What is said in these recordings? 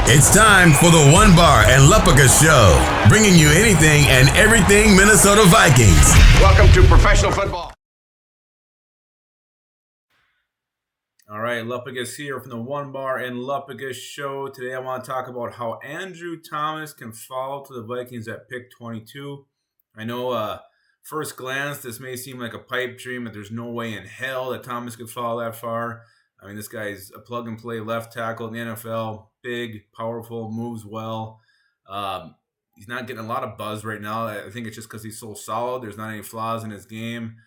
It's time for the One Bar and Lupica Show, bringing you anything and everything Minnesota Vikings. Welcome to professional football. All right, Lupica's here from the One Bar and Lupica Show. Today I want to talk about how Andrew Thomas can fall to the Vikings at pick 22. I know first glance this may seem like a pipe dream, but there's no way in hell that Thomas could fall that far. I mean, this guy's a plug-and-play left tackle in the NFL. Big, powerful, moves well. He's not getting a lot of buzz right now. I think it's just because he's so solid. There's not any flaws in his game.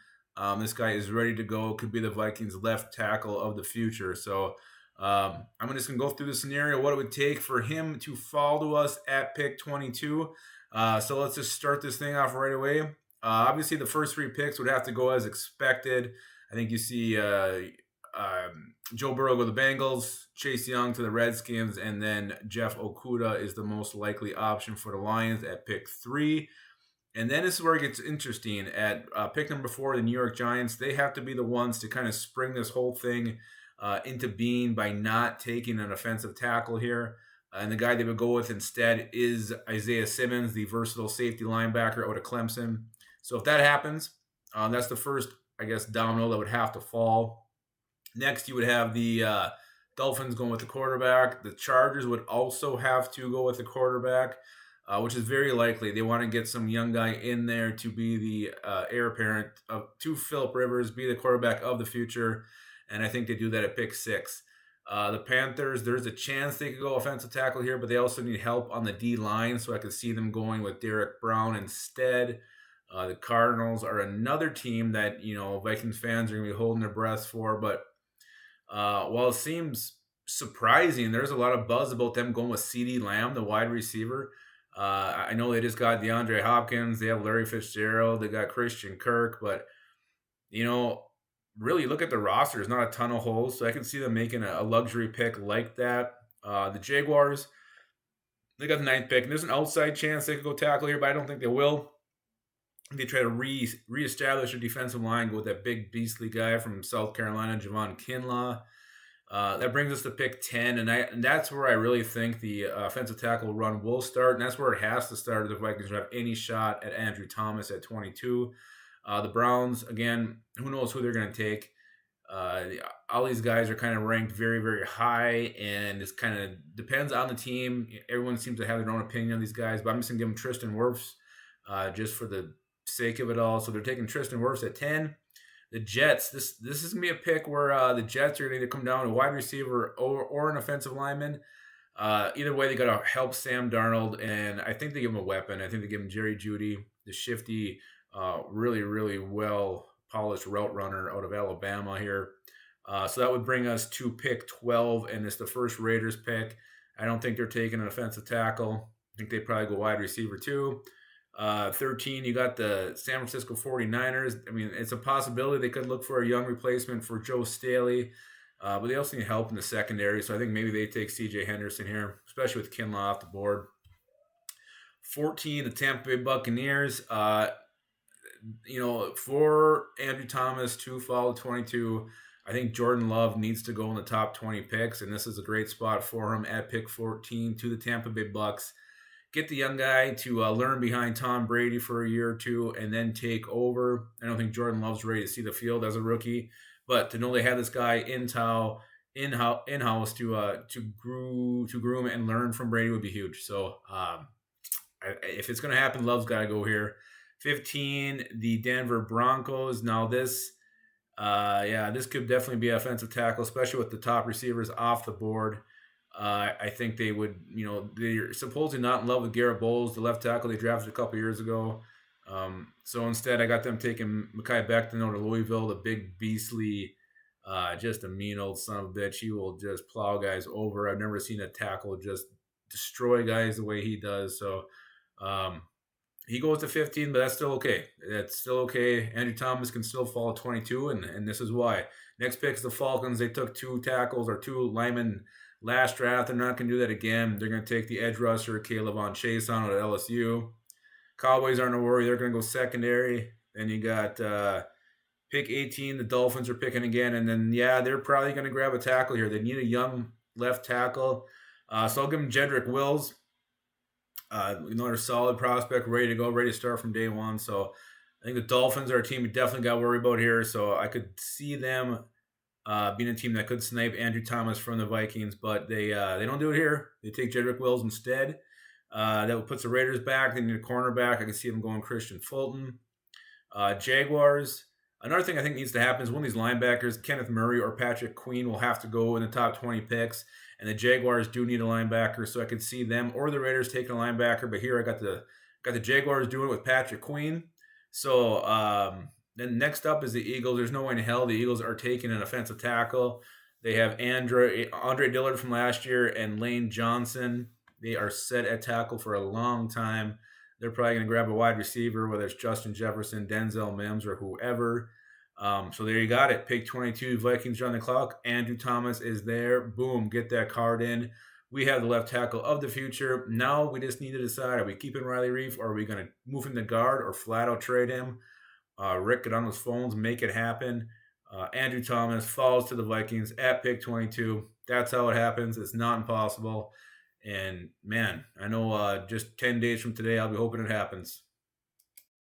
This guy is ready to go. Could be the Vikings' left tackle of the future. So I'm just going to go through the scenario, what it would take for him to fall to us at pick 22. So let's just start this thing off right away. Obviously, the first three picks would have to go as expected. I think you see Joe Burrow go to the Bengals, Chase Young to the Redskins, and then Jeff Okudah is the most likely option for the Lions at pick 3. And then this is where it gets interesting. At pick number 4, the New York Giants, they have to be the ones to kind of spring this whole thing into being by not taking an offensive tackle here. And the guy they would go with instead is Isaiah Simmons, the versatile safety linebacker out of Clemson. So if that happens, that's the first, domino that would have to fall. Next, you would have the Dolphins going with the quarterback. The Chargers would also have to go with the quarterback, which is very likely. They want to get some young guy in there to be the heir apparent to Phillip Rivers, be the quarterback of the future, and I think they do that at pick 6. The Panthers, there's a chance they could go offensive tackle here, but they also need help on the D-line, so I could see them going with Derek Brown instead. The Cardinals are another team that, Vikings fans are going to be holding their breath for, but while it seems surprising, there's a lot of buzz about them going with CeeDee Lamb, the wide receiver. I know they just got DeAndre Hopkins. They have Larry Fitzgerald. They got Christian Kirk. But, really look at the roster. There's not a ton of holes. So I can see them making a luxury pick like that. The Jaguars, they got the 9th pick. And there's an outside chance they could go tackle here, but I don't think they will. They try to reestablish a defensive line, go with that big beastly guy from South Carolina, Javon Kinlaw. That brings us to pick 10, and that's where I really think the offensive tackle run will start, and that's where it has to start if the Vikings have any shot at Andrew Thomas at 22. The Browns, again, who knows who they're going to take. All these guys are kind of ranked very, very high, and this kind of depends on the team. Everyone seems to have their own opinion on these guys, but I'm just going to give them Tristan Wirfs just for the sake of it all. So they're taking Tristan Wirfs at 10. The Jets, this is going to be a pick where the Jets are going to come down to a wide receiver or an offensive lineman. Either way, they got to help Sam Darnold, and I think they give him a weapon. I think they give him Jerry Jeudy, the shifty, really, really well-polished route runner out of Alabama here. So that would bring us to pick 12, and it's the first Raiders pick. I don't think they're taking an offensive tackle. I think they probably go wide receiver too. 13, you got the San Francisco 49ers. I mean, it's a possibility they could look for a young replacement for Joe Staley, but they also need help in the secondary, so I think maybe they take C.J. Henderson here, especially with Kinlaw off the board. 14, the Tampa Bay Buccaneers. For Andrew Thomas to fall to 22, I think Jordan Love needs to go in the top 20 picks, and this is a great spot for him at pick 14 to the Tampa Bay Bucs. Get the young guy to learn behind Tom Brady for a year or two and then take over. I don't think Jordan Love's ready to see the field as a rookie, but to know they have this guy in-house to groom and learn from Brady would be huge. So if it's going to happen, Love's got to go here. 15, the Denver Broncos. Now this could definitely be offensive tackle, especially with the top receivers off the board. I think they would, they're supposedly not in love with Garrett Bowles, the left tackle they drafted a couple years ago. So instead, I got them taking Mekhi Becton out of Louisville, the big beastly, just a mean old son of a bitch. He will just plow guys over. I've never seen a tackle just destroy guys the way he does. So he goes to 15, but that's still okay. That's still okay. Andrew Thomas can still fall at 22, and this is why. Next pick is the Falcons. They took 2 tackles or 2 linemen last draft. They're not going to do that again. They're going to take the edge rusher, Caleb on Chase on at LSU. Cowboys aren't a worry. They're going to go secondary. Then you got pick 18. The Dolphins are picking again. And then, they're probably going to grab a tackle here. They need a young left tackle. So I'll give him Jedrick Wills. Another solid prospect, ready to go, ready to start from day one. So I think the Dolphins are a team we definitely got to worry about here. So I could see them being a team that could snipe Andrew Thomas from the Vikings, but they don't do it here. They take Jedrick Wills instead. That puts the Raiders back. They need a cornerback. I can see them going Christian Fulton. Jaguars. Another thing I think needs to happen is one of these linebackers, Kenneth Murray or Patrick Queen, will have to go in the top 20 picks. And the Jaguars do need a linebacker, so I could see them or the Raiders taking a linebacker. But here I got the Jaguars doing it with Patrick Queen. So then next up is the Eagles. There's no way in hell the Eagles are taking an offensive tackle. They have Andre Dillard from last year and Lane Johnson. They are set at tackle for a long time. They're probably going to grab a wide receiver, whether it's Justin Jefferson, Denzel Mims, or whoever. So there you got it. Pick 22, Vikings on the clock. Andrew Thomas is there. Boom, get that card in. We have the left tackle of the future. Now we just need to decide, are we keeping Riley Reef, or are we going to move him to guard or flat out trade him? Rick, get on those phones, make it happen. Andrew Thomas falls to the Vikings at pick 22. That's how it happens. It's not impossible. And, man, I know just 10 days from today, I'll be hoping it happens.